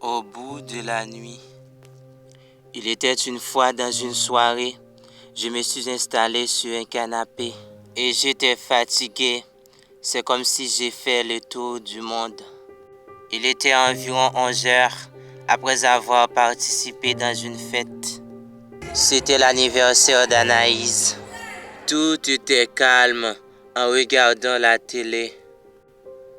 Au bout de la nuit. Il était une fois dans une soirée, je me suis installé sur un canapé et j'étais fatigué. C'est comme si j'ai fait le tour du monde. Il était environ 11 heures après avoir participé dans une fête. C'était l'anniversaire d'Anaïs. Tout était calme en regardant la télé.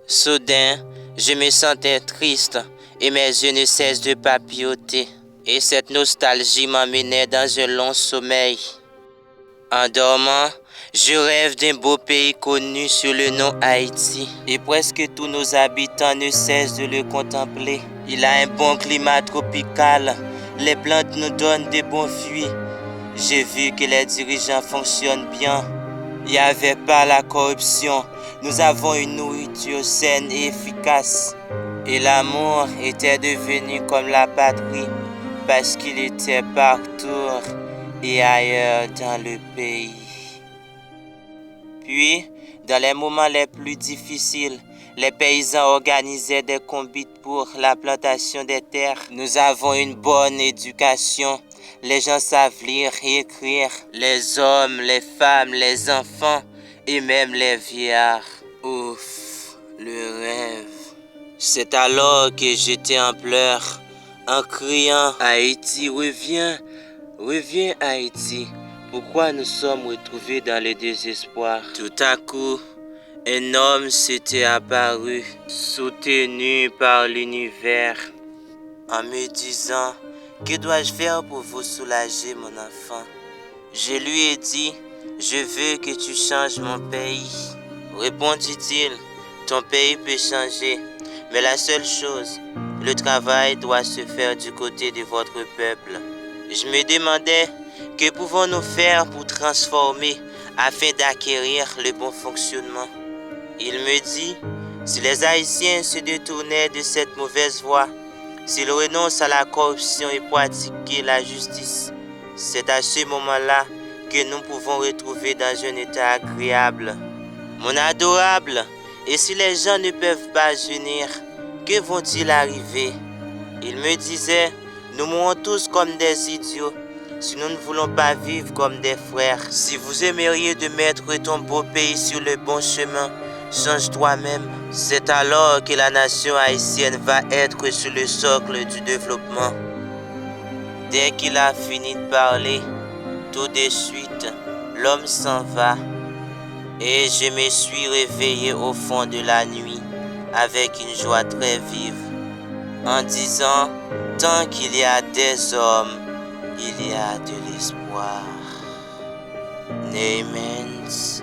Soudain, je me sentais triste et mes yeux ne cessent de papilloter. Et cette nostalgie m'emmenait dans un long sommeil. En dormant, je rêve d'un beau pays connu sous le nom Haïti. Et presque tous nos habitants ne cessent de le contempler. Il a un bon climat tropical. Les plantes nous donnent de bons fruits. J'ai vu que les dirigeants fonctionnent bien. Il n'y avait pas la corruption. Nous avons une nourriture saine et efficace. Et l'amour était devenu comme la patrie parce qu'il était partout et ailleurs dans le pays. Puis, dans les moments les plus difficiles, les paysans organisaient des combines pour la plantation des terres. Nous avons une bonne éducation. Les gens savent lire et écrire. Les hommes, les femmes, les enfants et même les vieillards. Ouf, le rêve. C'est alors que j'étais en pleurs, en criant « Haïti, reviens, reviens Haïti ». Pourquoi nous sommes retrouvés dans le désespoir? Tout à coup, un homme s'était apparu, soutenu par l'univers, en me disant « Que dois-je faire pour vous soulager, mon enfant ?» Je lui ai dit « Je veux que tu changes mon pays. » Répondit-il « Ton pays peut changer, mais la seule chose, le travail doit se faire du côté de votre peuple. » Je me demandais que pouvons-nous faire pour transformer afin d'acquérir le bon fonctionnement. Il me dit, si les Haïtiens se détournaient de cette mauvaise voie, s'ils renoncent à la corruption et pratiquent la justice, c'est à ce moment-là que nous pouvons retrouver dans un état agréable. Mon adorable, et si les gens ne peuvent pas unir, que vont-ils arriver? Il me disait, nous mourrons tous comme des idiots si nous ne voulons pas vivre comme des frères. Si vous aimeriez de mettre ton beau pays sur le bon chemin, change toi-même. C'est alors que la nation haïtienne va être sur le socle du développement. Dès qu'il a fini de parler, tout de suite, l'homme s'en va. Et je me suis réveillé au fond de la nuit avec une joie très vive, en disant, tant qu'il y a des hommes, il y a de l'espoir. Nehemans,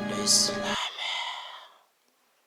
le